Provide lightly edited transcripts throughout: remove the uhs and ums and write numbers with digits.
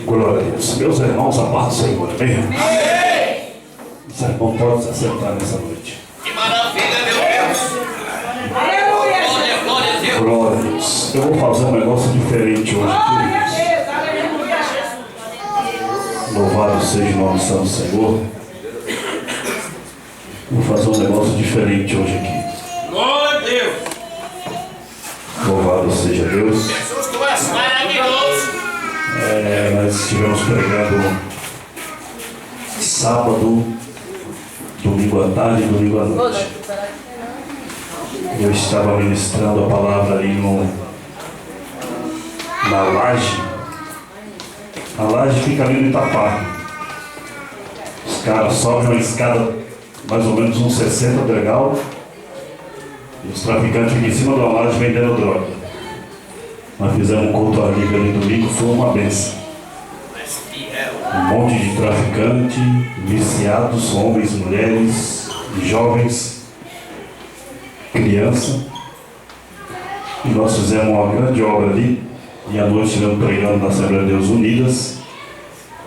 Glória a Deus. Meus irmãos, a paz do Senhor. Amém? Amém. Os irmãos podem se assentar nessa noite. Que maravilha, meu Deus. Aleluia. Glória a Deus. Glória a Deus. Eu vou fazer um negócio diferente hoje. Louvado seja o nome do Santo Senhor. Vou fazer um negócio diferente hoje aqui. Glória a Deus. Louvado seja Deus. Jesus, tu és maravilhoso. Nós estivemos pregando sábado, domingo à tarde e domingo à noite. Eu estava ministrando a palavra ali na laje. A laje fica ali no Itapá. Os caras sobem uma escada mais ou menos uns 60 degraus e os traficantes ficam em cima da laje vendendo droga. Nós fizemos um culto ali domingo, foi uma benção. Um monte de traficante, viciados, homens, mulheres, jovens, crianças. E nós fizemos uma grande obra ali. E à noite estivemos pregando na Assembleia de Deus Unidas.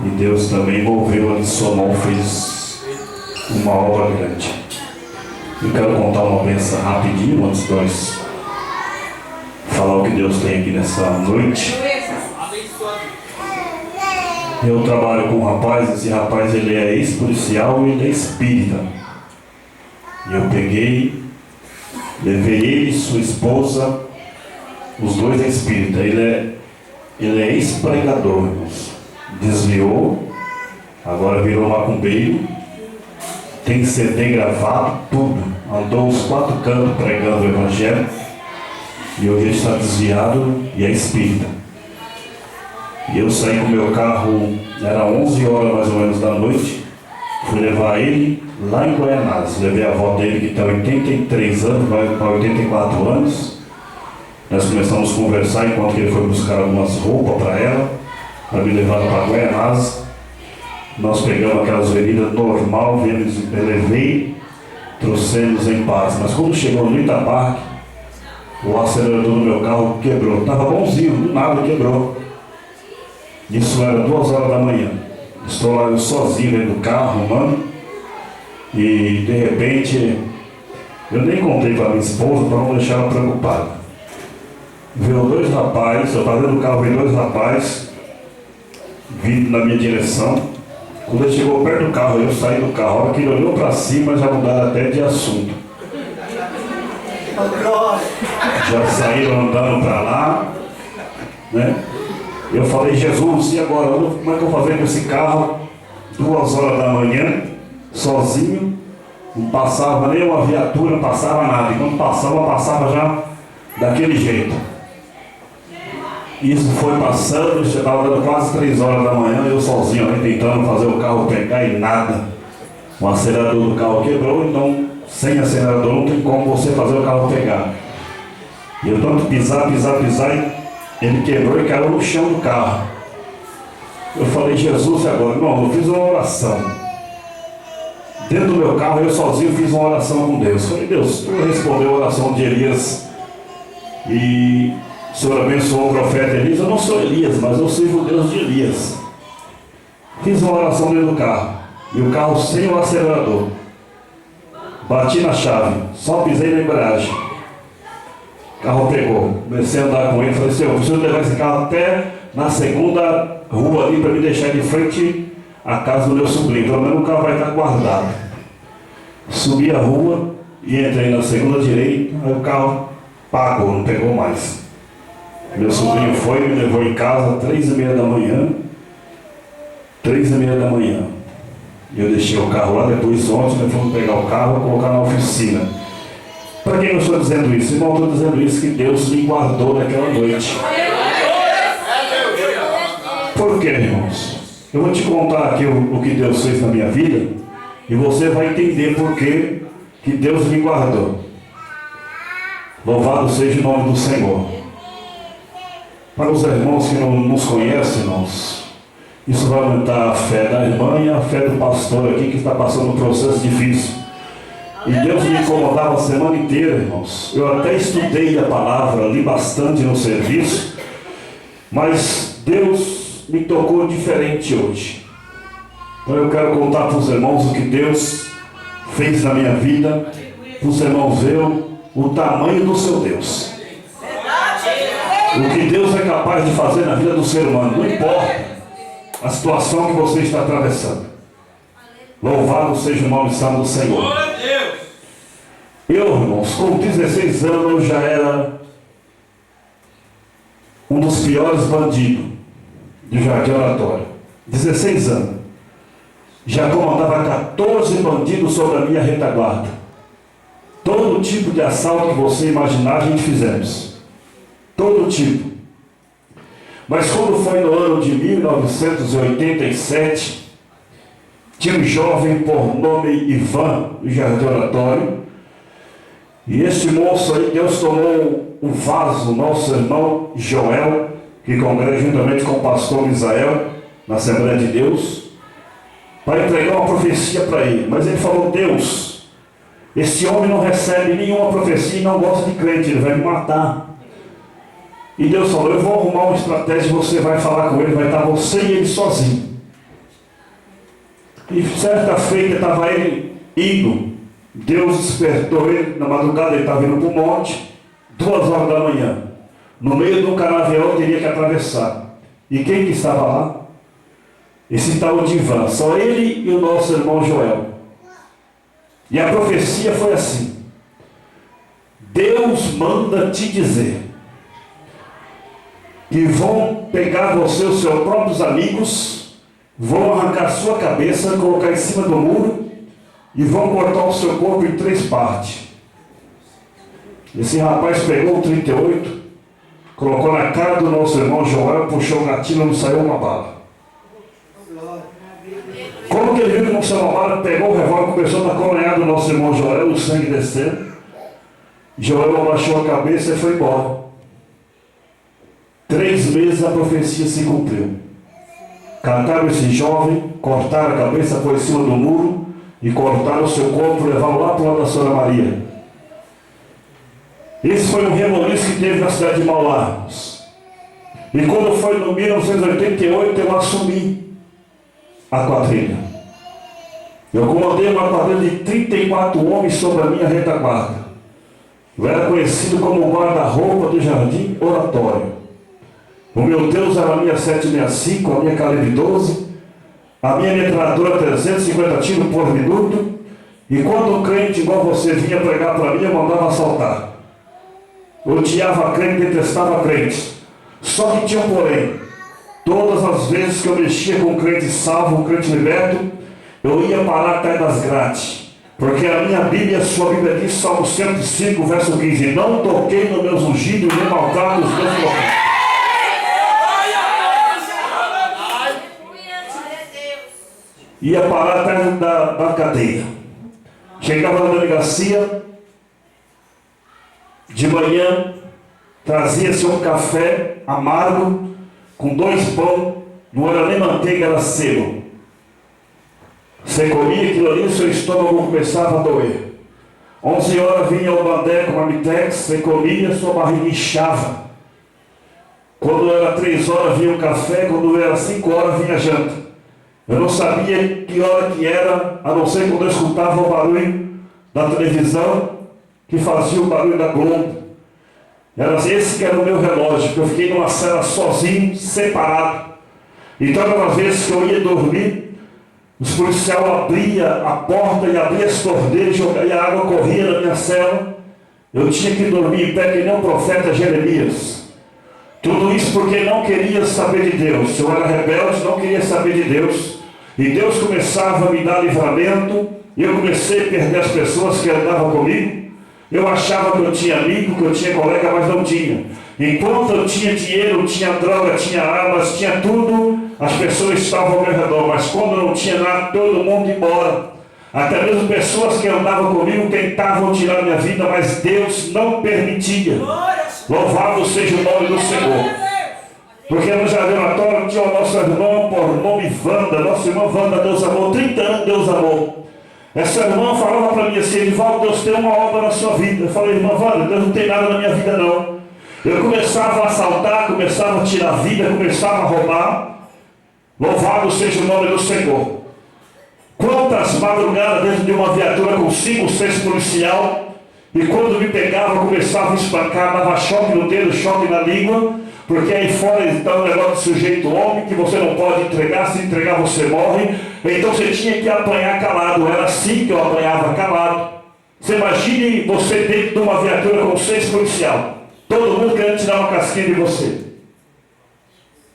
E Deus também moveu ali, Somão fez uma obra grande. Eu quero contar uma benção rapidinho antes de nós falar o que Deus tem aqui nessa noite. Eu trabalho com um rapaz, esse rapaz ele é ex-policial e ele é espírita. E eu peguei, levei ele e sua esposa, os dois é espírita. Ele é ex-pregador, irmãos. Desviou, agora virou macumbeiro, tem CD gravado, tudo. Andou os 4 cantos pregando o evangelho. E hoje ele está desviado e é espírita. E eu saí com o meu carro, era 11 horas mais ou menos da noite. Fui levar ele lá em Goianás. Levei a avó dele que tem 83 anos, vai para 84 anos. Nós começamos a conversar enquanto ele foi buscar algumas roupas para ela, para me levar para Goianás. Nós pegamos aquelas avenidas normal, levei, trouxemos em paz. Mas quando chegou no Itaparque, o acelerador do meu carro quebrou. Estava bonzinho, do nada quebrou. Isso era 2 horas da manhã. Estou lá eu sozinho dentro do carro, arrumando. E de repente, eu nem contei para minha esposa para não deixar ela preocupada. Veio 2 rapazes, eu estava dentro do carro, veio 2 rapazes vindo na minha direção. Quando ele chegou perto do carro, eu saí do carro. A hora que ele olhou para cima, já mudaram até de assunto. Já saíram andando para lá, né? Eu falei, Jesus, e agora? Como é que eu vou fazer com esse carro? 2 horas da manhã, sozinho, não passava nem uma viatura, não passava nada. E quando passava já daquele jeito. Isso foi passando, já estava dando quase 3 horas da manhã, eu sozinho ali tentando fazer o carro pegar e nada. O acelerador do carro quebrou, então sem acelerador não tem como você fazer o carro pegar. E eu tanto pisar, ele quebrou e caiu no chão do carro. Eu falei, Jesus, e agora? Não, eu fiz uma oração. Dentro do meu carro, eu sozinho fiz uma oração com Deus. Falei, Deus, tu respondeu a oração de Elias. E o Senhor abençoou o profeta Elias. Eu não sou Elias, mas eu sirvo o Deus de Elias. Fiz uma oração dentro do carro. E o carro sem o acelerador. Bati na chave, só pisei na embreagem. O carro pegou. Comecei a andar com ele. Falei, Senhor, eu preciso levar esse carro até na segunda rua ali para me deixar de frente à casa do meu sobrinho. Pelo menos o carro vai estar guardado. Subi a rua e entrei na segunda direita. Aí o carro pagou, não pegou mais. Meu sobrinho foi, me levou em casa 3h30 da manhã. 3h30 da manhã. Eu deixei o carro lá, depois ontem nós fomos pegar o carro e colocar na oficina. Para quem eu estou dizendo isso? Irmão, estou dizendo isso que Deus me guardou naquela noite. Por quê, irmãos? Eu vou te contar aqui o que Deus fez na minha vida e você vai entender por que Deus me guardou. Louvado seja o nome do Senhor. Para os irmãos que não nos conhecem, irmãos, isso vai aumentar a fé da irmã e a fé do pastor aqui que está passando um processo difícil. E Deus me incomodava a semana inteira, irmãos. Eu até estudei a palavra, li bastante no serviço, mas Deus me tocou diferente hoje. Então eu quero contar para os irmãos o que Deus fez na minha vida, para os irmãos verem o tamanho do seu Deus. O que Deus é capaz de fazer na vida do ser humano, não importa a situação que você está atravessando. Louvado seja o nome santo do Senhor. Eu, irmãos, com 16 anos eu já era um dos piores bandidos do Jardim Oratório. 16 anos. Já comandava 14 bandidos sobre a minha retaguarda. Todo tipo de assalto que você imaginar, a gente fizemos. Todo tipo. Mas quando foi no ano de 1987, tinha um jovem por nome Ivan, do Jardim Oratório. E esse moço aí, Deus tomou um vaso, nosso irmão Joel, que congrega juntamente com o pastor Misael, na Assembleia de Deus, para entregar uma profecia para ele. Mas ele falou: Deus, esse homem não recebe nenhuma profecia e não gosta de crente, ele vai me matar. E Deus falou: eu vou arrumar uma estratégia, você vai falar com ele, vai estar você e ele sozinho. E certa feita estava ele indo, Deus despertou ele, na madrugada ele estava indo para o monte, 2 horas da manhã, no meio de um canavial ele teria que atravessar. E quem que estava lá? Esse tal de Ivan, só ele e o nosso irmão Joel. E a profecia foi assim: Deus manda te dizer que vão pegar você, os seus próprios amigos, vão arrancar sua cabeça, colocar em cima do muro e vão cortar o seu corpo em 3 partes. Esse rapaz pegou o 38, colocou na cara do nosso irmão Joel, puxou o gatilho e não saiu uma bala. Como que ele viu que não saiu uma bala, pegou o revólver e começou a coronhar do nosso irmão Joel, o sangue descendo. Joel abaixou a cabeça e foi embora. 3 meses a profecia se cumpriu. Cataram esse jovem, cortaram a cabeça por cima do muro e cortaram o seu corpo e levaram lá para o lado da Senhora Maria. Esse foi um reboliço que teve na cidade de Mauá. E quando foi no 1988 eu assumi a quadrilha. Eu comandei uma quadrilha de 34 homens sobre a minha retaguarda. Eu era conhecido como o guarda-roupa do Jardim Oratório. O meu Deus era a minha 765, a minha calibre 12, a minha metralhadora 350 tiros por minuto. E quando um crente igual você vinha pregar para mim, eu mandava assaltar. Eu odiava crente, detestava crente. Só que tinha um porém. Todas as vezes que eu mexia com um crente salvo, um crente liberto, eu ia parar atrás das grades. Porque a minha Bíblia, a sua Bíblia diz, Salmo 105, verso 15: não toquei nos meus ungidos, nem maltrato os meus profetas. Ia parar atrás da cadeia. Chegava na delegacia, de manhã, trazia-se um café amargo, com 2 pão, não era nem manteiga, era sebo. Você comia aquilo ali, o seu estômago começava a doer. 11 horas vinha o bandé com a Mitex, você comia, sua barriga inchava. Quando era 3 horas vinha o café, quando era 5 horas vinha a janta. Eu não sabia que hora que era, a não ser quando eu escutava o barulho da televisão, que fazia o barulho da Globo. Era esse que era o meu relógio, que eu fiquei numa cela sozinho, separado. E todas as vezes que eu ia dormir, os policiais abriam a porta e abriam as torneiras e a água corria na minha cela. Eu tinha que dormir em pé que nem o profeta Jeremias. Tudo isso porque não queria saber de Deus. Eu era rebelde, não queria saber de Deus. E Deus começava a me dar livramento. E eu comecei a perder as pessoas que andavam comigo. Eu achava que eu tinha amigo, que eu tinha colega, mas não tinha. Enquanto eu tinha dinheiro, tinha droga, tinha armas, tinha tudo, as pessoas estavam ao meu redor. Mas quando não tinha nada, todo mundo ia embora. Até mesmo pessoas que andavam comigo tentavam tirar minha vida, mas Deus não permitia. Louvado seja o nome do Senhor. Porque no Jardim Oratório tinha o nosso irmão por nome Wanda. Nossa irmã Wanda, Deus amou, 30 anos Deus amou. Essa irmã falava para mim assim: Edivaldo, Deus tem uma obra na sua vida. Eu falei: irmã Wanda, Deus não tem nada na minha vida não. Eu começava a assaltar, começava a tirar a vida, começava a roubar. Louvado seja o nome do Senhor. Quantas madrugadas dentro de uma viatura com 5, 6 policial, e quando me pegava, começava a espancar, dava choque no dedo, choque na língua, porque aí fora está um negócio de sujeito homem, que você não pode entregar, se entregar você morre, então você tinha que apanhar calado. Era assim que eu apanhava calado. Você imagine você dentro de uma viatura com 6 policial, todo mundo querendo tirar uma casquinha de você.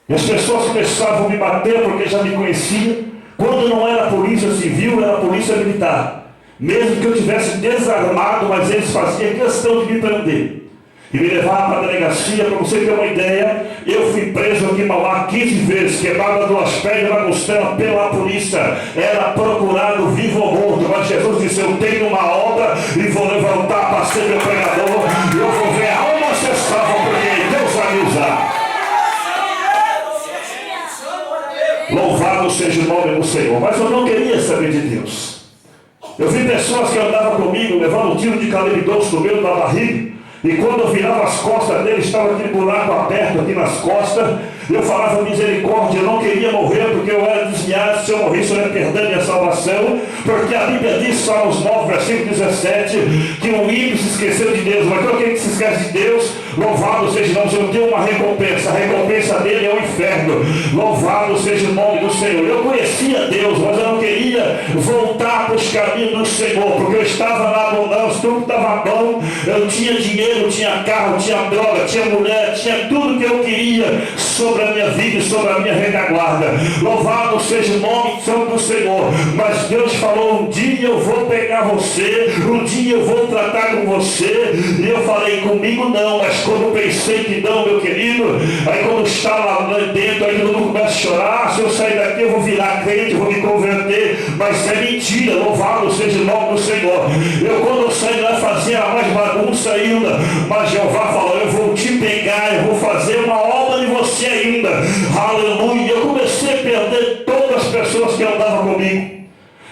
E as pessoas começavam a me bater porque já me conheciam. Quando não era polícia civil, era polícia militar. Mesmo que eu tivesse desarmado, mas eles faziam questão de me prender. E me levavam para a delegacia. Para você ter uma ideia, eu fui preso aqui em Mauá 15 vezes, quebrado 2 pernas na costela pela polícia. Era procurado vivo ou morto. Mas Jesus disse, eu tenho uma obra e vou levantar para ser meu pregador. E eu vou ver aonde vocês estavam, porque Deus vai me usar. Louvado seja o nome do Senhor. Mas eu não queria saber de Deus. Eu vi pessoas que andavam comigo, levando um tiro de calibre 12 no meio da barriga, e quando eu virava as costas dele, estava aquele buraco aberto aqui nas costas. Eu falava misericórdia, eu não queria morrer porque eu era desviado. Se eu morresse, eu ia perder minha salvação, porque a Bíblia diz, Salmos 9, versículo 17, que o ímpio se esqueceu de Deus. Mas aquele que se esquece de Deus, louvado seja o nome do Senhor, tem uma recompensa. A recompensa dele é o inferno. Louvado seja o nome do Senhor. Eu conhecia Deus, mas eu não queria voltar para os caminhos do Senhor, porque eu estava na abundância, tudo estava bom, eu tinha dinheiro, tinha carro, tinha droga, tinha mulher, tinha tudo que eu queria sobre a minha vida e sobre a minha retaguarda. Louvado seja o nome santo do Senhor. Mas Deus falou, um dia eu vou pegar você, um dia eu vou tratar com você. E eu falei, comigo não. Mas quando eu pensei que não, meu querido, aí quando estava lá dentro, aí todo mundo começa a chorar. Se eu sair daqui eu vou virar crente, eu vou me converter. Mas é mentira. Louvado seja o nome do Senhor. Eu quando eu saí lá fazia mais bagunça ainda, mas Jeová falou, eu vou te pegar, eu vou fazer uma obra de você ainda. Aleluia. Eu comecei a perder todas as pessoas que andavam comigo.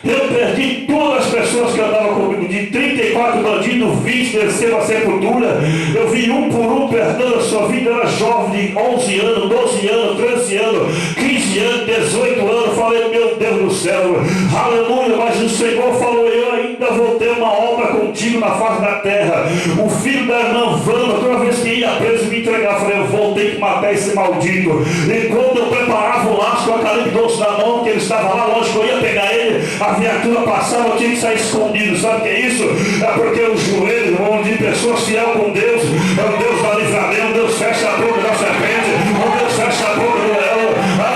Eu perdi todas as pessoas que andavam comigo. De 34 bandidos, 20 desceram a sepultura. Eu vi um por um perdendo a sua vida. Era jovem de 11 anos, 12 anos, 13 anos, 15 anos, 18 anos. Falei, meu Deus do céu, aleluia. Mas o Senhor falou, eu ainda vou ter uma obra contigo na face da terra. O filho da irmã Wanda, toda vez que ia preso me entregar, eu falei, eu vou ter que matar esse maldito. E quando eu preparava o laço com a calibre 12 na mão, que ele estava lá, lógico que eu ia pegar ele, a viatura passava, eu tinha que sair escondido. Sabe o que é isso? É porque os joelhos de pessoas fiel com Deus, é o Deus da livramento. Deus fecha a boca da serpente, o Deus fecha a boca do leão.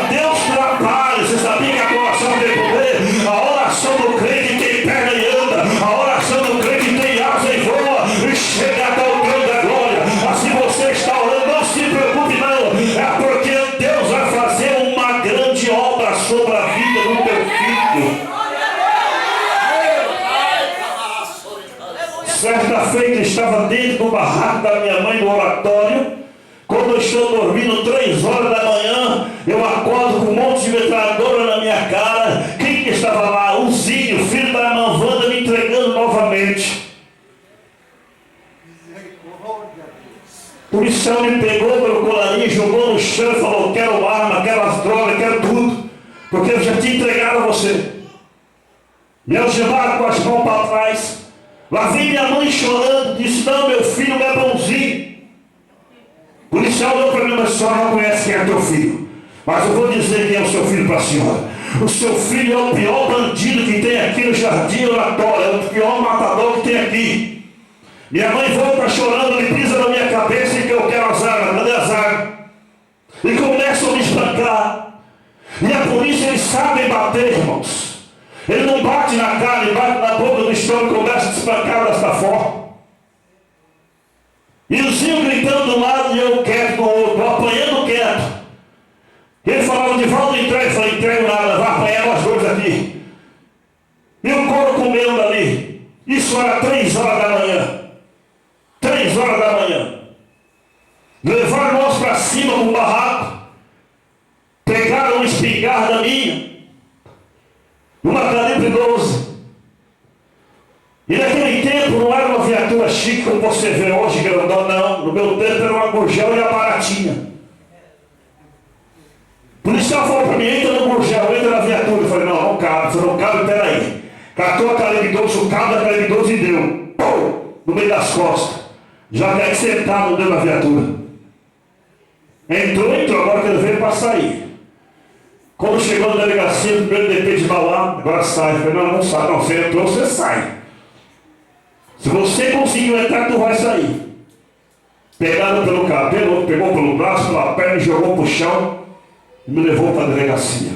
Deus trabalha. Você sabia que a oração tem poder? A oração do crente tem perna e anda. A oração do crente tem asa e voa e chega até o trono da glória. Assim você está orando, não se preocupe não. É porque Deus vai fazer uma grande obra sobre a vida do teu filho. Certa feita estava dentro do barraco da minha mãe no oratório. Quando eu estou dormindo 3 horas da manhã, eu acordo com um monte de metralhadora na minha cara. Quem que estava lá? O Zinho, filho da irmã Wanda, me entregando novamente. O policial me pegou pelo colarinho, jogou no chão e falou, quero arma, quero as drogas, quero tudo, porque eu já tinha entregado a você. Me algemaram com as mãos para trás. Lá vem minha mãe chorando, disse, não, meu filho não é bonzinho. O policial olhou para mim, mas a senhora não conhece quem é teu filho. Mas eu vou dizer quem é o seu filho para a senhora. O seu filho é o pior bandido que tem aqui no Jardim Oratório, é o pior matador que tem aqui. Minha mãe volta chorando, ele pisa na minha cabeça e que eu quero as armas, cadê as armas? E começam a me espancar. E a polícia, eles sabem bater, irmãos. Ele não bate na cara, ele bate na boca do estômago e começa a te espancar desta forma. E o Zinho gritando de um lado e eu quieto do outro, eu apanhando quieto. Ele falava, Divaldo, entrega. Eu falei, entrego nada, vai apanhar nós dois aqui. E o couro comendo ali. Isso era 3 horas da manhã. 3 horas da manhã. Levaram nós para cima com o barraco. Pegaram uma espingarda minha. Uma calibre 12. E naquele tempo não era uma viatura chique como você vê hoje, grandão, não. No meu tempo era uma Gurgel e a baratinha. O policial falou para mim, entra no Gel, entra na viatura. Eu falei, não cabe. Ele falou, não cabe, peraí. Catou a Caleb 12, o cabo da Caleb 12 e deu. Pum! No meio das costas. Já caí sentado dentro da viatura. Entrou, agora que ele veio para sair. Quando chegou na delegacia, o primeiro DP de Mauá, agora sai. Eu falei, não sai, não. Você entrou, você sai. Se você conseguiu entrar, tu vai sair. Pegaram pelo cabelo, pegou pelo braço, pela perna, jogou pro chão e me levou para a delegacia.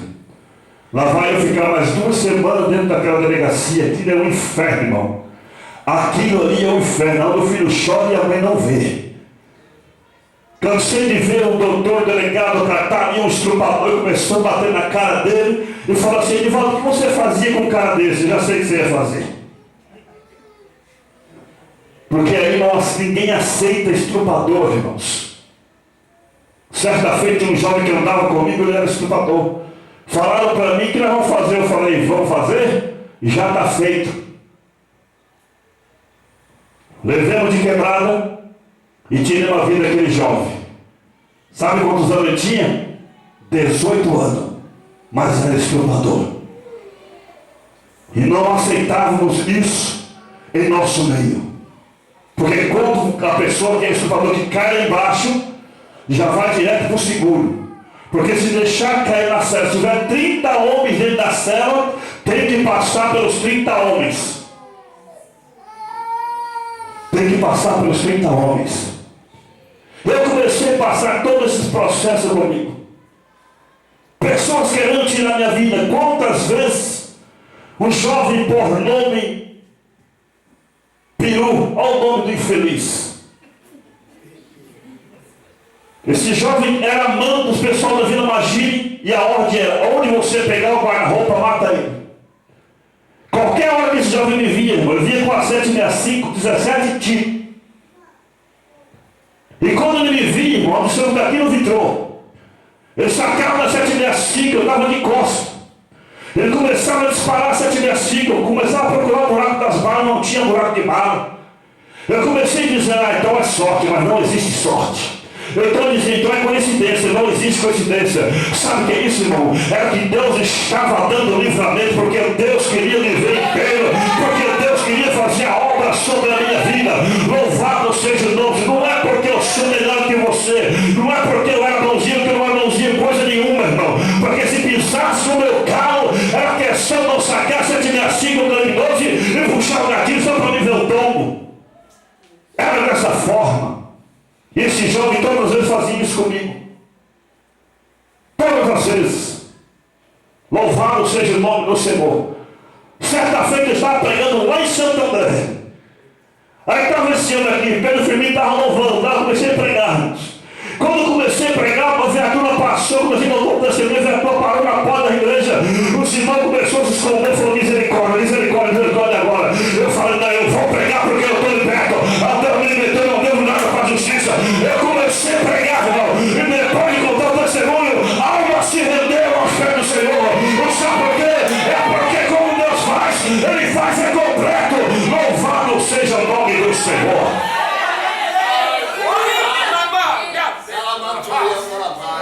Lá vai eu ficar mais 2 semanas dentro daquela delegacia. Aquilo é um inferno, irmão. Aquilo ali é um inferno. Onde o filho chora e a mãe não vê. Cansei de ver um doutor delegado tratar ali um estrupador e começou a bater na cara dele e falou assim, Edivaldo, o que você fazia com um cara desse? Eu já sei o que você ia fazer. Porque aí ninguém aceita estrupador, irmãos. Certa feita um jovem que andava comigo, ele era estrupador. Falaram para mim que nós vamos fazer. Eu falei, vamos fazer? E já está feito. Levemos de quebrada e tiremos a vida daquele jovem. Sabe quantos anos ele tinha? 18 anos. Mas era estrupador. E não aceitávamos isso em nosso meio. Porque quando a pessoa que é estrupador que cai lá embaixo, já vai direto para o seguro. Porque se deixar cair na cela, se tiver 30 homens dentro da cela, tem que passar pelos 30 homens. Tem que passar pelos 30 homens. Eu comecei a passar todos esses processos comigo. Pessoas querendo tirar minha vida. Quantas vezes o jovem por nome Peru, olha o nome do infeliz. Esse jovem era amante dos pessoal da Vila Magine e a ordem era, onde você pegar o guarda-roupa, mata ele. Qualquer hora que esse jovem me via, eu via com a 765, 17 tiros. E quando ele me via, irmão, o senhor daqui no vitrô, ele sacava da 765, eu estava de costas. Ele começava a disparar a 765, eu começava a procurar o buraco das balas, não tinha buraco de bala. Eu comecei a dizer, então é sorte, mas não existe sorte. Eu estou dizendo, então é coincidência, não existe coincidência. Sabe o que é isso, irmão? Era que Deus estava dando livramento, porque Deus queria me ver inteiro, porque Deus queria fazer a obra sobre a minha vida. Louvado seja o nome. Não é porque eu sou melhor que você, não é porque eu era bonzinho que eu não era bonzinho, coisa nenhuma, irmão. Porque se pisasse no meu carro, era questão de não sacar 765 ou 12 e puxar o gatilho só para me ver o tombo. Era dessa forma. E esse jovem todas as vezes fazia isso comigo. Todas as vezes. Louvado seja o nome do Senhor. Certa feita eu estava pregando lá em Santo André. Aí estava esse ano aqui, Pedro Firmino estava louvando, comecei a pregar. Quando comecei a pregar, a viatura passou, comecei a voltar da segunda, a viatura parou na porta da igreja. O Simão começou a se esconder e falou, misericórdia, misericórdia, misericórdia agora. Eu falei, não, eu vou pregar porque eu estou de perto. Até o militar não devo nada para a justiça. Eu comecei a pregar, irmão. E depois de contar o testemunho, a alma se rendeu aos pés do Senhor. Não sabe por quê? É porque como Deus faz, Ele faz é completo. Louvado seja o nome do Senhor.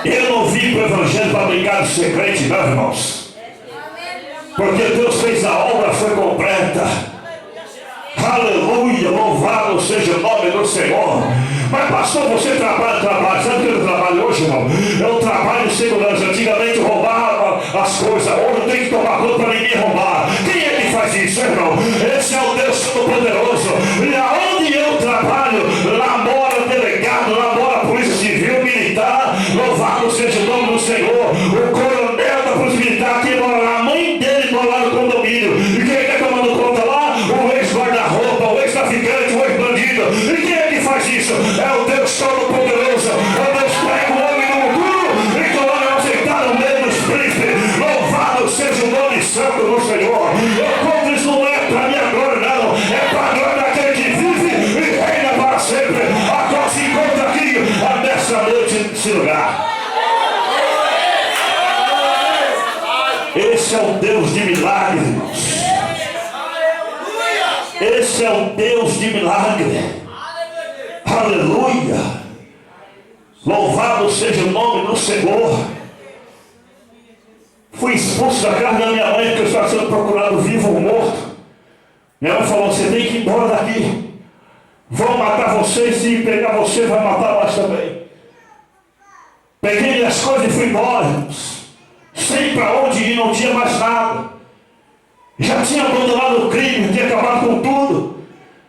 Eu não vim para o Evangelho para brincar de ser crente, não, irmãos. Porque Deus fez a obra, foi completa. Aleluia, louvado seja o nome do Senhor. Mas pastor, você trabalha. Sabe o que eu trabalho hoje, irmão? Eu trabalho em segurança. Antigamente eu roubava as coisas. Hoje eu tenho que tomar conta para ninguém roubar. Quem é que faz isso, irmão? Esse é o Deus Todo-Poderoso. E aonde eu trabalho, lá mora o delegado, lá mora a polícia civil, militar. Louvado seja o nome do Senhor. O coronel da polícia militar que mora lá, a mãe dele mora lá no condomínio. E quem é que está tomando conta lá? O ex-guarda-roupa, o ex-traficante, o ex-bandido. E quem é que faz isso? É o Deus Todo-Poderoso. É o Deus que pega o homem no futuro e coloca no aceitar no meio dos príncipes. Louvado seja o nome santo do Senhor. Eu conto isso não é para minha glória, não. É para a glória daquele que vive e reina para sempre. Agora se encontra aqui nessa noite nesse lugar. Esse é o Deus de milagre, irmãos. Esse é o Deus de milagre. Aleluia. Louvado seja o nome do Senhor. Fui fui expulso da casa da minha mãe porque eu estava sendo procurado vivo ou morto. Minha mãe falou, você tem que ir embora daqui. Vão matar você, e se pegar você, vai matar nós também. Peguei minhas coisas e fui embora, irmãos. Sei para onde ir, não tinha mais nada. Já tinha abandonado o crime, tinha acabado com tudo.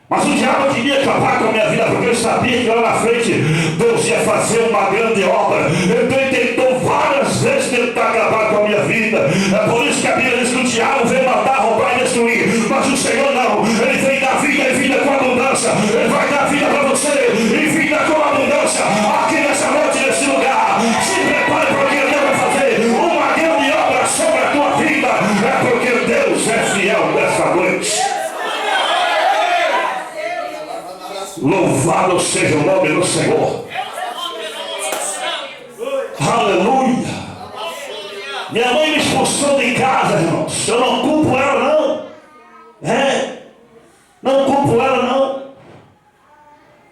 Mas o diabo queria acabar com a minha vida, porque eu sabia que lá na frente Deus ia fazer uma grande obra. Ele tentou várias vezes tentar acabar com a minha vida. É por isso que a Bíblia diz que o diabo veio matar, roubar e destruir. Mas o Senhor não. Ele vem dar vida e vida com abundância. Ele vai dar vida para você e vida com abundância. Aqui nessa noite, nesse lugar. Se prepare para o que Deus vai fazer. Uma grande obra sobre a tua vida. É porque Deus é fiel nessa noite. Louvado seja o nome do Senhor. Aleluia. Minha mãe me expulsou de casa, irmãos. Eu não culpo ela, não. Não culpo ela, não.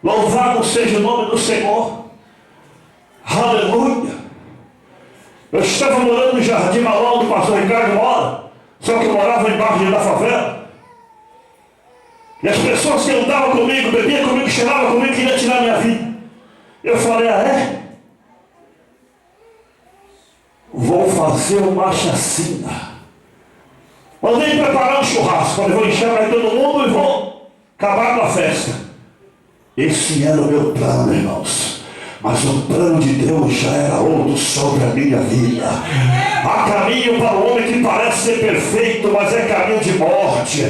Louvado seja o nome do Senhor. Aleluia. Eu estava morando no Jardim Malão do pastor Ricardo mora. Só que eu morava embaixo da favela. E as pessoas que andavam comigo, bebiam comigo, cheiravam comigo, queriam tirar minha vida. Eu falei, vou fazer uma chacina. Mandei preparar um churrasco. Falei, vou encher para todo mundo e vou acabar com a festa. Esse era o meu plano, irmãos. Mas o plano de Deus já era outro sobre a minha vida. Há caminho para o homem que parece ser perfeito, mas é caminho de morte.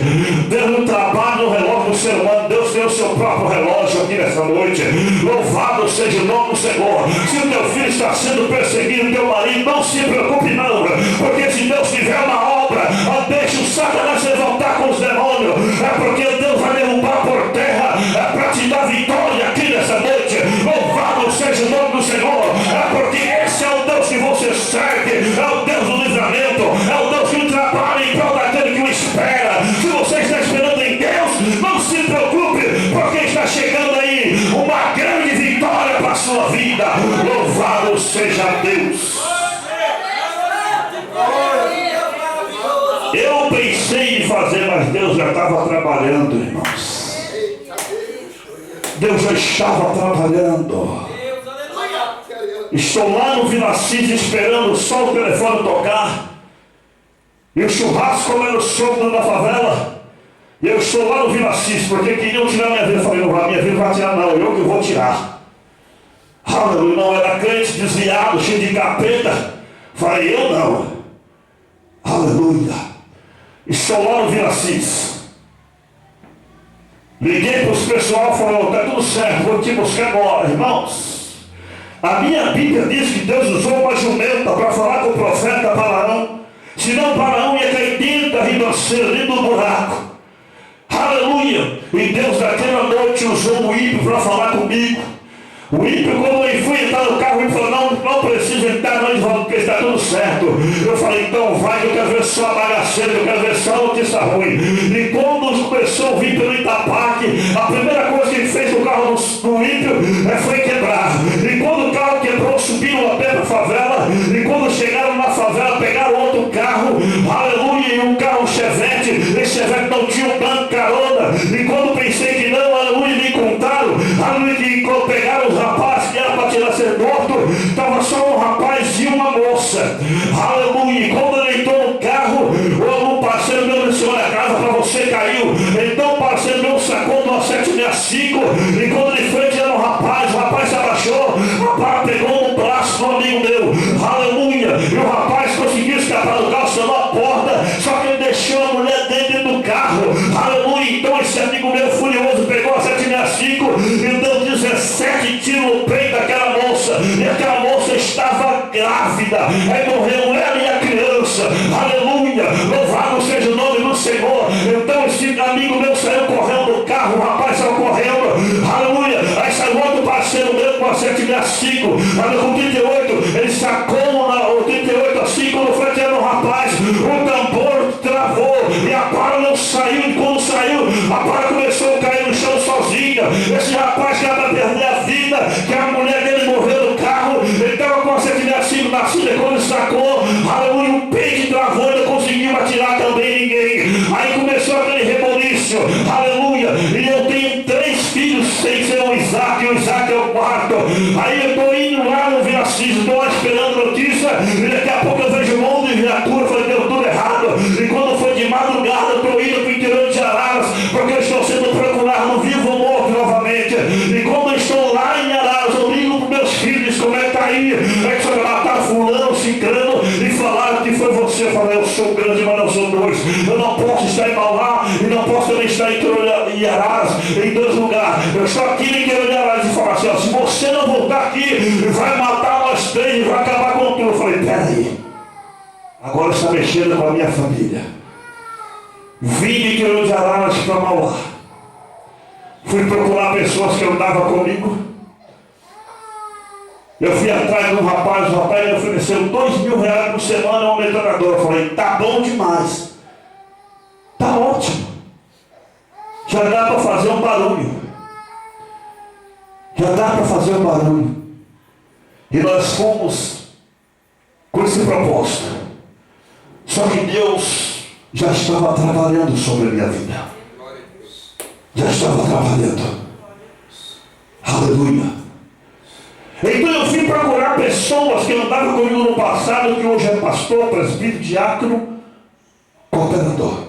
Deus não trabalha no relógio do ser humano. Deus tem o seu próprio relógio aqui nessa noite. Louvado seja o nome do Senhor. Se o teu filho está sendo perseguido, teu marido, não se preocupe não. Porque se Deus tiver uma obra, deixa o Satanás se levantar com os demônios. É porque Deus vai derrubar por terra. É para te dar vitória aqui nessa noite. Louvado seja o nome do Senhor. É porque esse é o Deus que você segue. É o Deus do livramento. É o Deus que trabalha em prol daquele que o espera. Se você está esperando em Deus, não se preocupe, porque está chegando aí uma grande vitória para a sua vida. Louvado seja Deus. Eu pensei em fazer, mas Deus já estava trabalhando, irmãos. Deus já estava trabalhando. Estou lá no Vila Assis esperando só o telefone tocar. E o churrasco comendo solto da favela. E eu estou lá no Vila Assis porque queriam tirar minha vida. Eu falei, não, a minha vida vai tirar não, eu que vou tirar. Aleluia, não era crente, desviado, cheio de capeta. Falei, eu não. Aleluia. Estou lá no Vila Assis. Liguei para os pessoal e falou, está tudo certo, vou te buscar agora, irmãos. A minha Bíblia diz que Deus usou uma jumenta para falar com o profeta Balaão. Senão Balaão ia cair dentro da ribanceira, dentro do buraco. Aleluia. E Deus naquela noite usou o ímpio para falar comigo. O ímpio, quando ele foi entrar no carro, ele falou, não precisa entrar mais de volta, porque está tudo certo. Eu falei, então vai, eu quero ver só a bagaceira, eu quero ver só a notícia ruim. E quando começou a vir pelo Itapac, a primeira coisa que ele fez no carro do ímpio foi quebrar. E quando o carro quebrou, subiram a pé para a favela. E quando chegaram na favela, pegaram outro carro, aleluia, e um carro Chevette. Esse Chevette não tinha um banco carona. E quando pensei que não, aleluia, me contaram, aleluia, que pegaram os rapazes que era para tirar ser morto, estava só um rapaz e uma moça. Aleluia. E quando ele entrou no carro, o parceiro meu disse, olha, a casa para você caiu. Então o parceiro meu sacou do 765 e quando ele foi tirando o rapaz se abaixou, o rapaz pegou no braço do amigo meu. Aleluia. E o rapaz conseguiu escapar do carro, selou a porta, só que ele deixou a mulher dentro do carro. Aleluia. Então esse amigo meu furioso pegou a 765 e deu 17 tiros no peito daquela moça. E aquela moça estava grávida. Aí morreu ela e a criança. Aleluia. Louvado seja o nome do Senhor. Então esse amigo meu saiu correndo do carro. O rapaz saiu correndo. Aleluia. Aí saiu outro parceiro meu com a 765. Com 38. Ele sacou o 38 assim. Quando foi tirando o rapaz, o tambor travou. E a bala não saiu. E quando saiu, a bala começou a cair no chão sozinha. Esse rapaz que era para perder a vida, que a mulher dele morreu no carro, ele estava com a 765 na cinta, quando ele sacou, aleluia, um peito estou lá esperando notícia, e daqui a pouco eu vejo um monte de viatura, falei, deu tudo errado. E quando foi de madrugada, eu estou indo para o interior de Araras, porque eu estou sendo procurado vivo ou morto novamente. E quando eu estou lá em Araras, eu ligo para meus filhos, como é que está aí? É que você vai matar fulano, ciclano, e falaram que foi você. Eu falei, eu sou grande, mas não sou dois. Eu não posso estar em Mauá, e não posso também estar em Araras, em dois lugares. Eu estou aqui no interior de Araras e falo assim, ó, se você não voltar aqui, vai matar nós três e vai acabar com tudo. Eu falei, peraí, agora está mexendo com a minha família. Vim do interior de Araras para Mauá. Fui procurar pessoas que andavam comigo. Eu fui atrás de um rapaz, o rapaz me ofereceu R$2.000 por semana, uma metralhadora. Eu falei, tá bom demais. Tá ótimo. Já dá para fazer um barulho. Já dá para fazer um barulho. E nós fomos com esse propósito. Só que Deus já estava trabalhando sobre a minha vida. Já estava trabalhando. Aleluia. Então eu fui procurar pessoas que andavam comigo no passado, que hoje é pastor, presbítero, diácono, cooperador.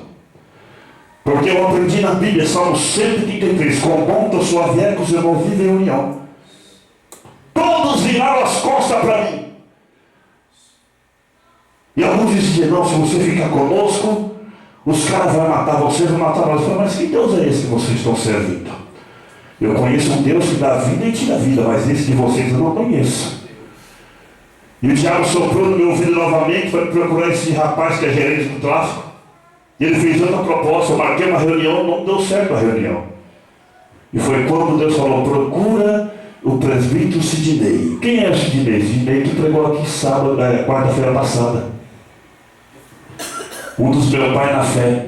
Porque eu aprendi na Bíblia, Salmo 133, com bom da sua vier, que os irmãos vivem em união. Todos viraram as costas para mim. E alguns diziam, não, se você ficar conosco, os caras vão matar vocês, vão matar nós. Eu falei, mas que Deus é esse que vocês estão servindo? Eu conheço um Deus que dá vida e tira vida, mas esse de vocês eu não conheço. E o diabo soprou no meu ouvido novamente para procurar esse rapaz que é gerente do tráfico. E ele fez outra proposta, eu marquei uma reunião, não deu certo a reunião. E foi quando Deus falou, procura o presbítero Sidney. Quem é o Sidney? Sidney que pregou aqui sábado, quarta-feira passada. Um dos meus pais na fé.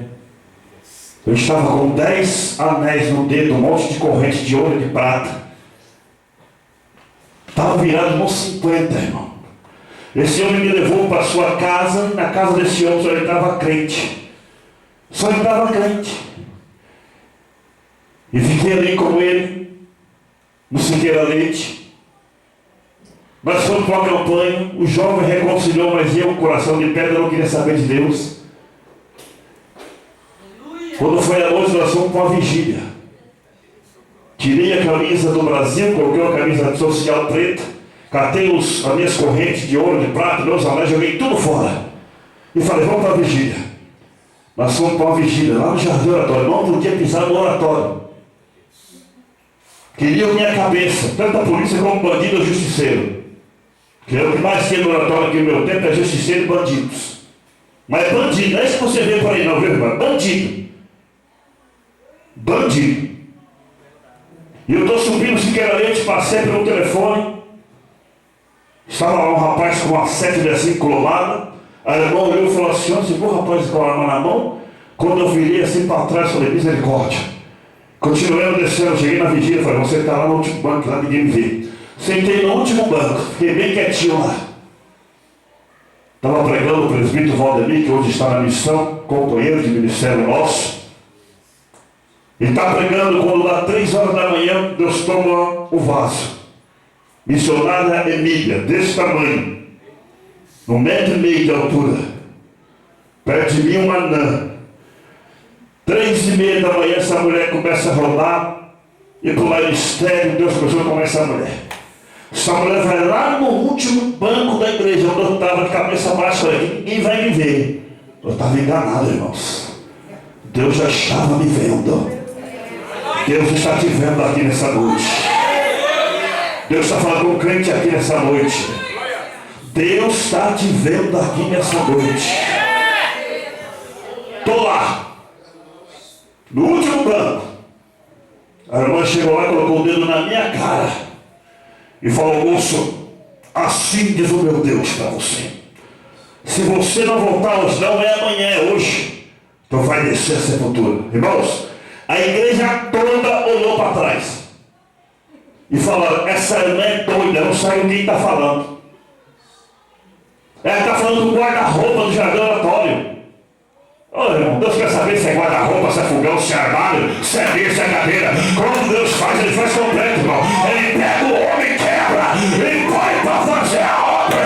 Eu estava com 10 anéis no dedo, um monte de corrente de ouro e de prata. Estava virado nos 50, irmão. Esse homem me levou para sua casa, e na casa desse homem só entrava crente. Só entrava crente. E fiquei ali com ele, no Siqueira Leite. Nós fomos para uma campanha, o jovem reconciliou, mas eu, com o coração de pedra, não queria saber de Deus. Quando foi a noite, nós fomos para uma vigília. Tirei a camisa do Brasil, coloquei uma camisa social preta, catei as minhas correntes de ouro, de prata, meus anéis, joguei tudo fora. E falei, vamos para a vigília. Nós fomos para uma vigília, lá no Jardim Oratório, não podia pisar no oratório. Queriam minha cabeça, tanto a polícia como bandido ou justiceiro. Que é o que mais tinha no oratório aqui no meu tempo, é justiceiro e bandidos. Mas bandido, não é isso que você vê por aí não, viu, irmão? Bandido. Bandido. E eu estou subindo Siqueira Leite, passei pelo telefone. Estava lá um rapaz com uma 7,5 colomada. Aí o irmão olhou e falou assim, onde você viu o rapaz com a arma na mão? Quando eu virei assim para trás, falei, misericórdia. Continuei descendo, cheguei na vigília, falei, você está lá no último banco, lá ninguém me vê. Sentei no último banco, fiquei bem quietinho lá. Estava pregando o presbítero Valdemir, que hoje está na missão, companheiro de ministério nosso. Ele está pregando quando dá 3 horas da manhã, Deus toma o vaso. Missionária Emília, desse tamanho, 1,5 metro de altura. Perto de mim uma anã. 3:30 da manhã essa mulher começa a rolar e pular em estéreo, Deus começou a comer essa mulher. Essa mulher vai lá no último banco da igreja, onde eu estava de cabeça baixa, ninguém vai me ver. Eu estava enganado, irmãos. Deus já estava me vendo. Deus está te vendo aqui nessa noite. Deus está falando com o crente aqui nessa noite. Deus está te vendo aqui nessa noite. Estou lá. No último banco, a irmã chegou lá, colocou o dedo na minha cara e falou, moço, assim diz o meu Deus para você. Se você não voltar hoje, não é amanhã, é hoje, então vai descer a sepultura. Irmãos, a igreja toda olhou para trás e falaram, essa irmã é doida, não sabe quem está falando. Ela está falando do guarda-roupa do Jardim Oratório. Ô irmão, Deus quer saber se é guarda-roupa, se é fogão, se é armário, se é mesa, se é cadeira. Quando Deus faz, ele faz completo, irmão. Ele pega o homem e quebra, ele põe para fazer a obra.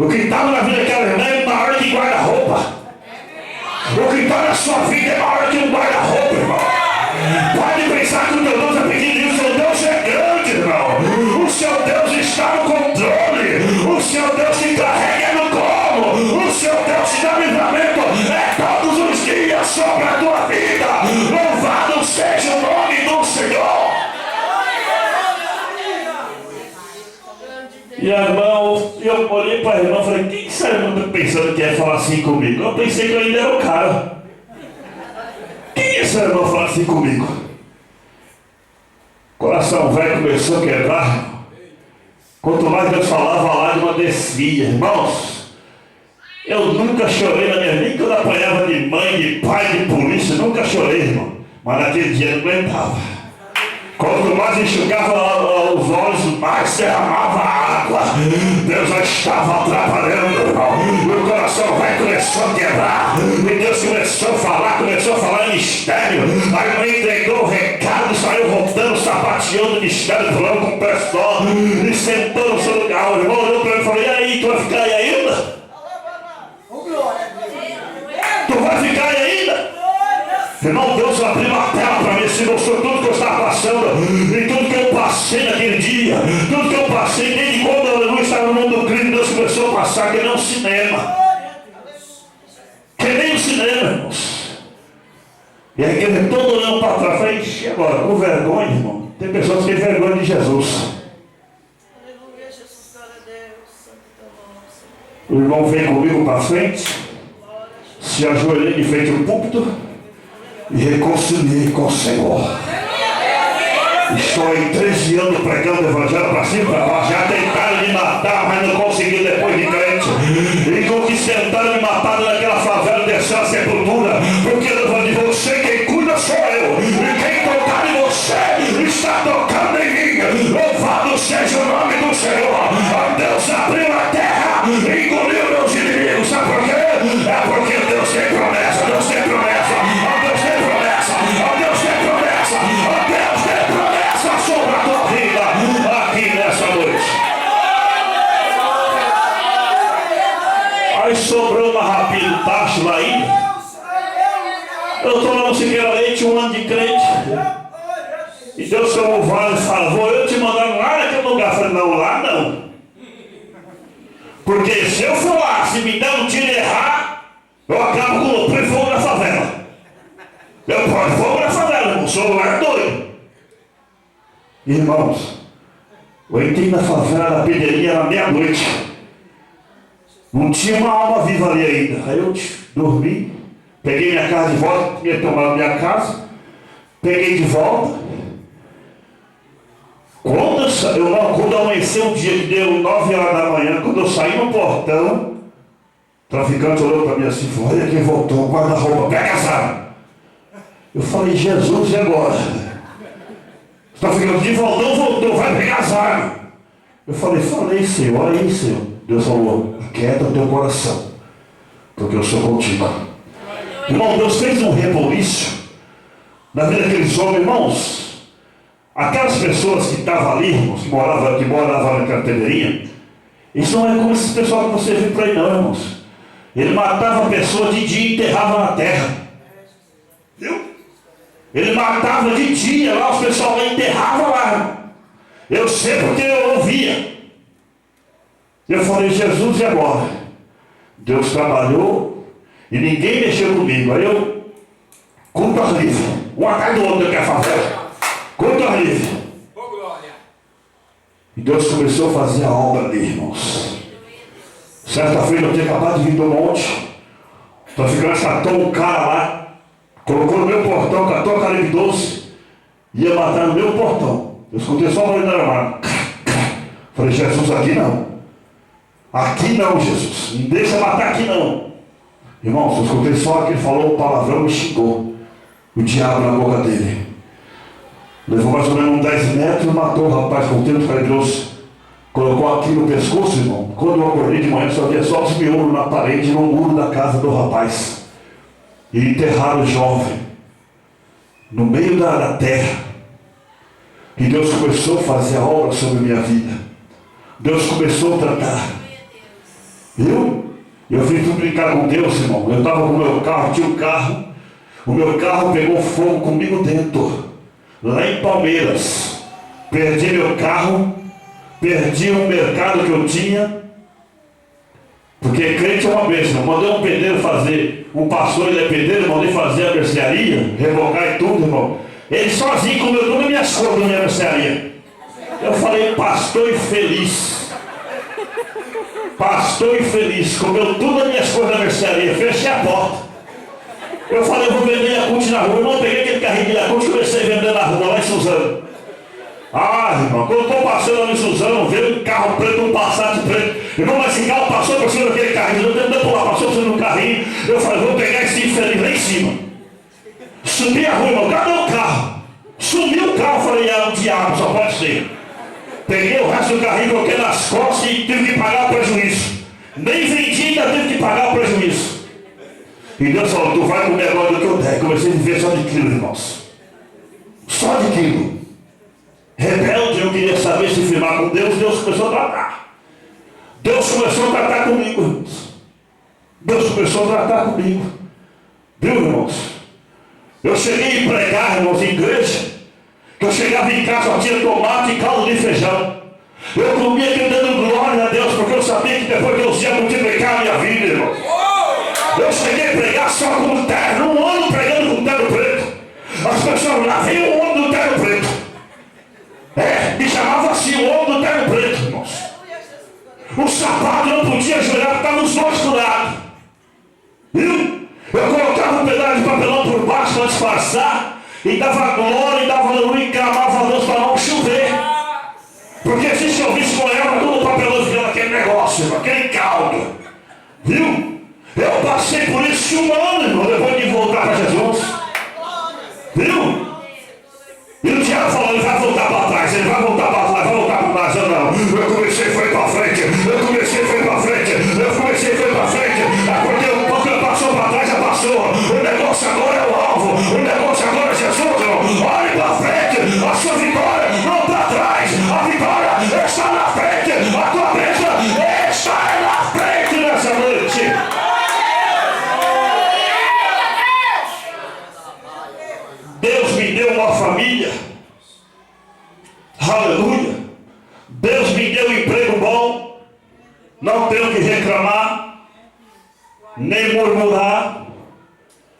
O que estava na vida daquela irmã é maior que guarda-roupa. O que está na sua vida é maior que um guarda-roupa, irmão. Pode pensar que o teu Deus é pequenininho, o seu Deus é grande, irmão. O seu Deus está no controle. O seu Deus te carrega no colo. O seu Deus te dá livramento. É todos os dias sobre a tua vida. Louvado seja o nome do Senhor. E a irmã, eu olhei para a irmã e falei, quem essa irmã está pensando que ia falar assim comigo? Eu pensei que eu ainda era o cara. Quem essa irmã fala assim comigo? Coração velho começou a quebrar. Quanto mais eu falava, lá de uma descia. Irmãos, eu nunca chorei na minha vida, nem quando eu apanhava de mãe, de pai, de polícia, nunca chorei, irmão. Mas naquele dia eu não aguentava. Quanto mais enxugava os olhos, mais derramava água. Deus já estava atrapalhando, irmão. Meu coração vai começou a quebrar. E Deus começou a falar em mistério. A irmã entregou o recado, saiu voltando, sapateando o mistério, falando com o pessoal. E sentou no seu lugar. O irmão olhou para mim e falou, e aí, tu vai ficar aí ainda? Tu vai ficar aí ainda? Irmão, Deus abriu uma tela para mim, se mostrou tudo que eu estava passando, e tudo que eu passei naquele dia, tudo que eu passei, desde quando eu estava no mundo do crime, Deus começou a passar, que nem um cinema. Que nem um cinema, irmãos. E aí ele todo olhando para trás, e agora, com vergonha, irmão, tem pessoas que têm vergonha de Jesus. O irmão veio comigo para frente, se ajoelhei em frente ao púlpito, e reconciliei com o Senhor. Estou em 13 anos pregando o evangelho para cima e para baixo. Já tentaram me matar, mas não conseguiu depois de crente. E com que tentaram me matar naquela favela, desceu a sepultura. Porque eu de você, quem cuida sou eu. E quem tocar em você, está tocando em mim. Louvado seja o nome do Senhor. Oh, Deus abriu a terra e engoliu meus inimigos. Sabe por quê? É porque Deus tem promessa. Deus tem promessa. Deus tem promessa. Deus tem promessa. Deus tem promessa sobre a tua vida aqui nessa noite. Aí sobrou uma rapinha do tacho lá ainda. Eu estou lá no Siqueira Leite, 1 ano de crente. E Deus chamou o Vale e falou, vou eu te mandar lá naquele lugar. Eu falei, não, lá não. Porque se eu for lá, se me der um tiro errar, eu acabo com o pé fogo na favela. Eu pôr fogo na favela, irmão. Sou lugar doido. Irmãos, eu entrei na favela, na pedreirinha, na meia-noite. Não tinha uma alma viva ali ainda. Aí eu dormi, peguei minha casa de volta, tinha tomado minha casa, peguei de volta. Quando amanheceu um dia que deu 9 horas da manhã, quando eu saí no portão, o traficante olhou para mim assim, olha quem voltou, guarda-roupa, pega as armas. Eu falei, Jesus, e agora? O traficante de voltou, vai pegar as armas. Eu falei, Senhor, olha aí, Senhor. Deus falou, aquieta o teu coração, porque eu sou contigo. Irmão, Deus fez um reboliço na vida daqueles homens, irmãos. Aquelas pessoas que estavam ali, irmãos, que moravam na carteirinha, isso não é como esses pessoal que você viu por aí não, irmãos. Ele matava a pessoa de dia e enterrava na terra. Viu? Ele matava de dia lá, os pessoal lá enterravam lá. Eu sei porque eu ouvia. Eu falei, Jesus, e agora? Deus trabalhou e ninguém mexeu comigo. Aí eu, culto livre, um atrás do outro aqui a favela. Culto livre. E Deus começou a fazer a obra ali, irmãos. Certa feita eu tinha acabado de vir do monte. O traficante catou um cara lá, colocou no meu portão, catou a calibre 12, ia matar no meu portão. Eu escutei só o barulho da armada. Falei, Jesus, aqui não. Aqui não, Jesus. Não deixa matar aqui não. Irmãos, eu escutei só que ele falou o palavrão e xingou o diabo na boca dele. Levou mais ou menos uns 10 metros, matou o rapaz com o tempo calibroso. Colocou aqui no pescoço, irmão. Quando eu acordei de manhã, só via só os miolos na parede, no muro da casa do rapaz. E enterraram o jovem no meio da terra. E Deus começou a fazer a obra sobre a minha vida. Deus começou a tratar. Viu? Eu fui brincar com Deus, irmão. Eu estava com o meu carro, tinha um carro. O meu carro pegou fogo comigo dentro. Lá em Palmeiras. Perdi meu carro. Perdi o mercado que eu tinha. Porque crente é uma bênção. Mandei um pedreiro fazer. Um pastor, ele é pedreiro, mandei fazer a mercearia. Revogar e tudo, irmão. Ele sozinho comeu todas as minhas coisas na minha mercearia. Eu falei, pastor infeliz. Pastor infeliz. Comeu todas as minhas coisas na mercearia. Fechei a porta. Eu falei, eu vou vender Yakult na rua. Irmão, peguei aquele carrinho de Yakult e comecei a vender na rua, lá em Suzano. Ah, irmão, quando eu estou passando lá em Suzano, veio um carro preto, um Passat preto. Irmão, mas esse carro passou por cima daquele carrinho. Eu tentei pular, passou por cima do carrinho. Eu falei, vou pegar esse infeliz lá em cima. Subi a rua, irmão, cadê o carro? Sumiu o carro, falei, é o diabo, só pode ser. Peguei o resto do carrinho, coloquei nas costas e tive que pagar o prejuízo. Nem vendi, ainda tive que pagar o prejuízo. E Deus falou, tu vai comer agora do que eu der. Comecei a viver só de quilo, irmãos. Só de quilo. Rebelde, eu queria saber se firmar com Deus. Deus começou a tratar. Deus começou a tratar comigo, irmãos. Deus começou a tratar comigo. Viu, irmãos? Eu cheguei a pregar, irmãos, em igreja. Que eu chegava em casa, só tinha tomate e caldo de feijão. Eu comia aquilo dando glória a Deus, porque eu sabia que depois Deus ia multiplicar a minha vida, irmão. Eu cheguei a pregar só com terno, um ano pregando com terno preto. As pessoas lá, veio o homem do terno preto. Me chamava assim, o homem do terno preto, irmãos. O sapato não podia ajoelhar, porque estava os dois furados. Viu? Eu colocava um pedaço de papelão por baixo para disfarçar. E dava glória, e dava aleluia, e clamava a Deus para não chover. Porque se chovesse com ela, todo o papelão virou aquele negócio, aquele caldo. Viu? Eu passei por isso um ano, irmão, depois de voltar para Jesus. Viu? E o diabo falou, ele vai voltar para trás, ele vai voltar para trás, vai voltar para trás. Eu não. Eu comecei e fui para frente, eu comecei e fui para frente, eu comecei e fui para frente. Porque passou para trás, já passou. O negócio agora é o alvo, o negócio agora é Jesus, irmão. Olhe para frente, a sua vitória não para trás, a vitória está na frente, a tua bênção está na frente nessa noite. Deus me deu uma família, aleluia. Deus me deu um emprego bom, não tenho que reclamar, nem murmurar,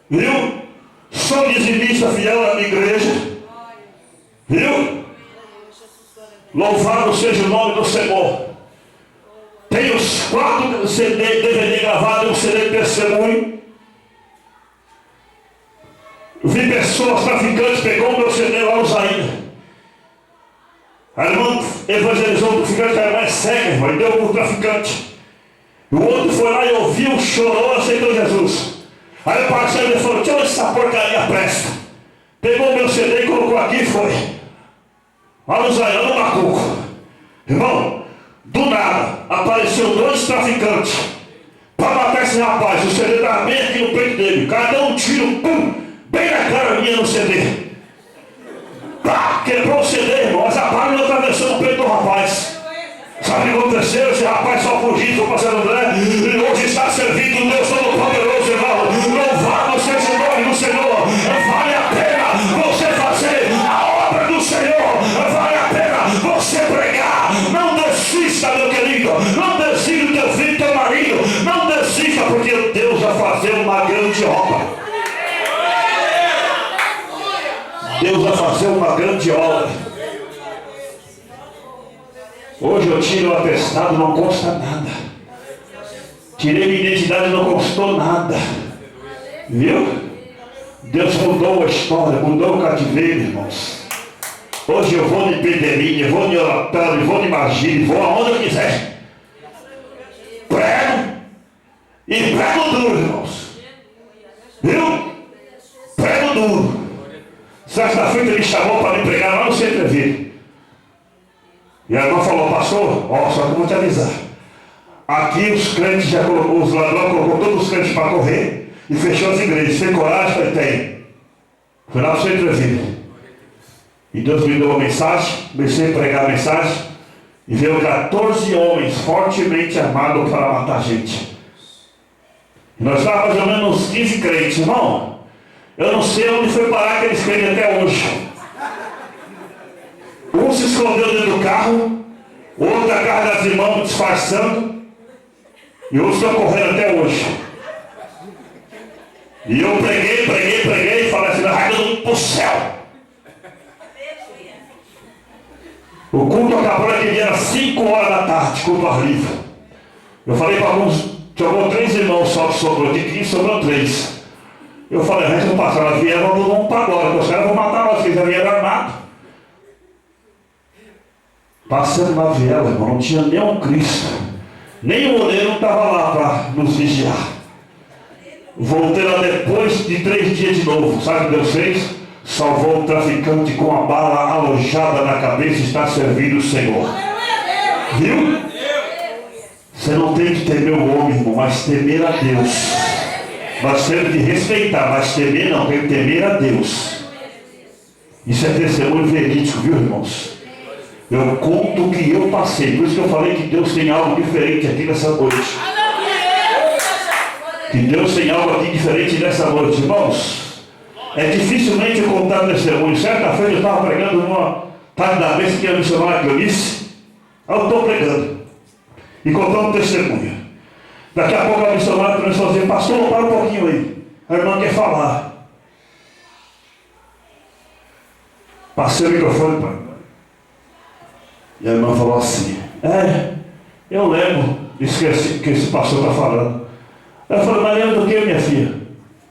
viu? Sou dizimista fiel na minha igreja, viu? Louvado seja o nome do Senhor. Tenho 4 DVD gravados, um CD de testemunho. Vi pessoas traficantes, pegou o meu CD lá no Zaina. A irmã evangelizou o traficante, a irmã é cega, irmão, e deu para o traficante. O outro foi lá e ouviu, chorou, aceitou Jesus. Aí o parceiro falou, deixa eu ver se essa porcaria presta. Pegou o meu CD e colocou aqui e foi. Lá no Zaina, no Macuco. Irmão, do nada, apareceu 2 traficantes para matar esse rapaz. O CD estava bem aqui no peito dele. O cara deu um tiro, pum! Bem na cara minha no CD. Pá, quebrou o CD, irmão. Mas a bala não atravessou no peito do rapaz. Sabe o que aconteceu? Esse rapaz só fugiu, foi para André. E hoje está servindo o Deus Todo-Poderoso, irmão. Louvado seja o nome do Senhor. Vale a pena você fazer a obra do Senhor. Vale a pena você pregar. Não desista, meu querido. Não desista do teu filho, teu marido. Não desista, porque Deus vai fazer uma grande obra. Deus vai fazer uma grande obra. Hoje eu tiro o atestado, não consta nada. Tirei minha identidade, não constou nada. Viu? Deus mudou a história, mudou o cativeiro, irmãos. Hoje eu vou de Pedrinha, vou de oratório, vou de magia, vou aonde eu quiser. Prego e prego duro, irmãos. Viu? Prego duro. Sexta-feira ele me chamou para me pregar lá no centro de vida. E a irmã falou, pastor, ó, só que eu vou te avisar. Aqui os crentes já colocou, os ladrões colocou todos os crentes para correr e fechou as igrejas. Tem coragem? Falei, tem. Foi lá no centro de vida. E Deus me deu uma mensagem, comecei a pregar a mensagem. E veio 14 homens fortemente armados para matar a gente. E nós estávamos mais ou menos uns 15 crentes, irmão. Eu não sei onde foi parar aqueles crentes até hoje. Um se escondeu dentro do carro, o outro agarra das irmãs disfarçando, e outros estão correndo até hoje. E eu preguei e falei assim, vai todo mundo pro céu. O culto acabou naquele dia, era 5 horas da tarde, culto ao livre. Eu falei para alguns, sobrou 3 irmãos só que sobrou, de 15 sobrou 3. Eu falei, a gente não passou, elas vieram, vamos para agora, os caras vão matar nós, eles já vieram armados. Passando na viela, irmão, não tinha nem um Cristo, nem o oleiro estava lá para nos vigiar. Voltei lá depois de 3 dias de novo, sabe o que Deus fez? Salvou um traficante com a bala alojada na cabeça e está servindo o Senhor. Viu? Você não tem que temer o homem, irmão, mas temer a Deus. Nós temos que respeitar, mas temer não, tem que temer a Deus. Isso é testemunho verídico, viu, irmãos? Eu conto o que eu passei, por isso que eu falei que Deus tem algo diferente aqui nessa noite. Que Deus tem algo aqui diferente nessa noite, irmãos. É dificilmente eu contar testemunho. Certa feita eu estava pregando numa tarde da vez que a missionária que eu disse. Eu estou pregando e contando testemunho. Daqui a pouco a missionária começou a dizer, pastor, para um pouquinho aí. A irmã quer falar. Passei o microfone para ela. E a irmã falou assim, eu lembro disso que esse pastor está falando. Eu falei, mas lembra do que, minha filha?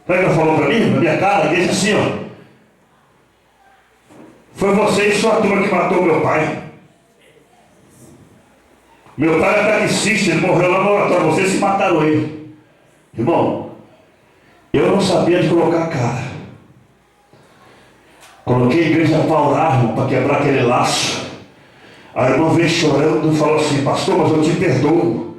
Sabe o que ela falou para mim, na minha cara? Disse assim, ó. Foi você e sua turma que matou meu pai. Meu pai era catequista, ele morreu lá no oratório, vocês se mataram ele. Irmão, eu não sabia de colocar a cara. Coloquei a igreja para orar, irmão, para quebrar aquele laço. A irmã veio chorando e falou assim, pastor, mas eu te perdoo.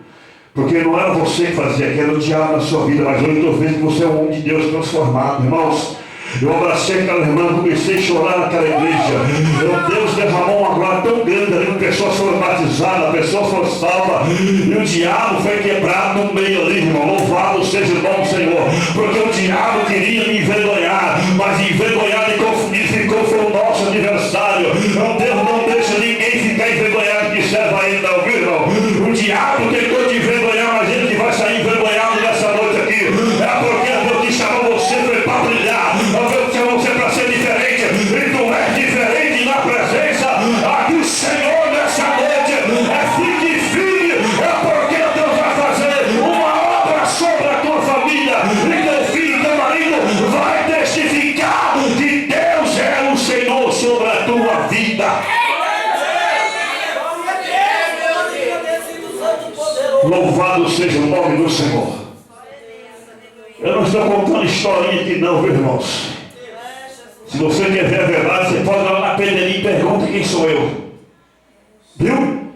Porque não era você que fazia, que era o diabo na sua vida, mas hoje eu vejo que você é um homem de Deus transformado, irmãos. Eu abracei aquela irmã, comecei a chorar naquela igreja. Deus derramou uma glória tão grande ali, pessoas foram batizadas, pessoas foram salvas, e o diabo foi quebrado no meio ali, irmão. Louvado seja o nome do Senhor, porque o diabo queria me envergonhar, mas envergonhado e confundido ficou, foi o nosso adversário. Deus não deixa ninguém ficar envergonhado que serve a ele, não, viu, irmão? O diabo tentou te envergonhar, mas ele que vai sair envergonhado nessa noite aqui. É porque Deus te chamou você foi para brilhar. Deus chamou você para ser diferente. E tu é diferente na presença aqui o Senhor nessa noite. Fique firme. É porque Deus vai fazer uma obra sobre a tua família. E teu filho e teu marido vai testificar que Deus é o Senhor sobre a tua vida. Louvado seja o nome do Senhor. Eu não estou contando historinha aqui não, viu, irmãos? Se você quer ver a verdade, você pode ir lá na pedrinha e pergunta quem sou eu. Viu?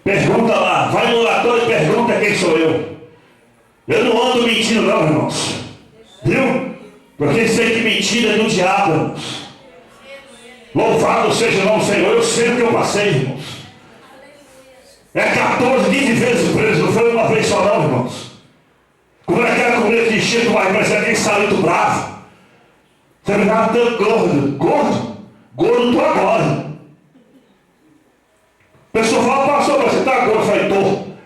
Pergunta lá, vai no oratório e pergunta quem sou eu. Eu não ando mentindo não, irmãos. Viu? Porque sei que mentira é do diabo, irmãos. Louvado seja o nome do Senhor. Eu sei o que eu passei, irmãos. É 14, 15 vezes preso, não foi uma vez só não, irmãos. Como é que era comer de encher do barriga, mas é quem saiu do bravo. Você me dava tanto gordo. Gordo tu agora. A pessoa fala, pastor, você está gordo? Eu falei,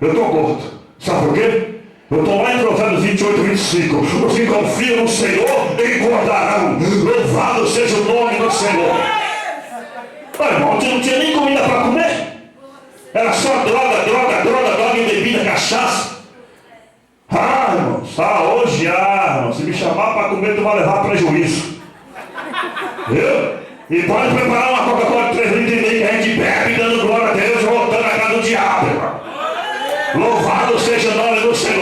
eu estou gordo. Sabe por quê? Eu estou lá em Provérbios 28, 25. Os que confiam no Senhor engordarão. Louvado seja o nome do Senhor. Mas, irmão, não tinha nem comida para comer. Era só droga e bebida, cachaça. Irmãos, hoje, irmão, se me chamar para comer, tu vai levar prejuízo. Viu? E pode preparar uma Coca-Cola de 3,5 litros que a gente bebe, dando glória a Deus, voltando a casa do diabo, irmão. Louvado seja o nome do Senhor.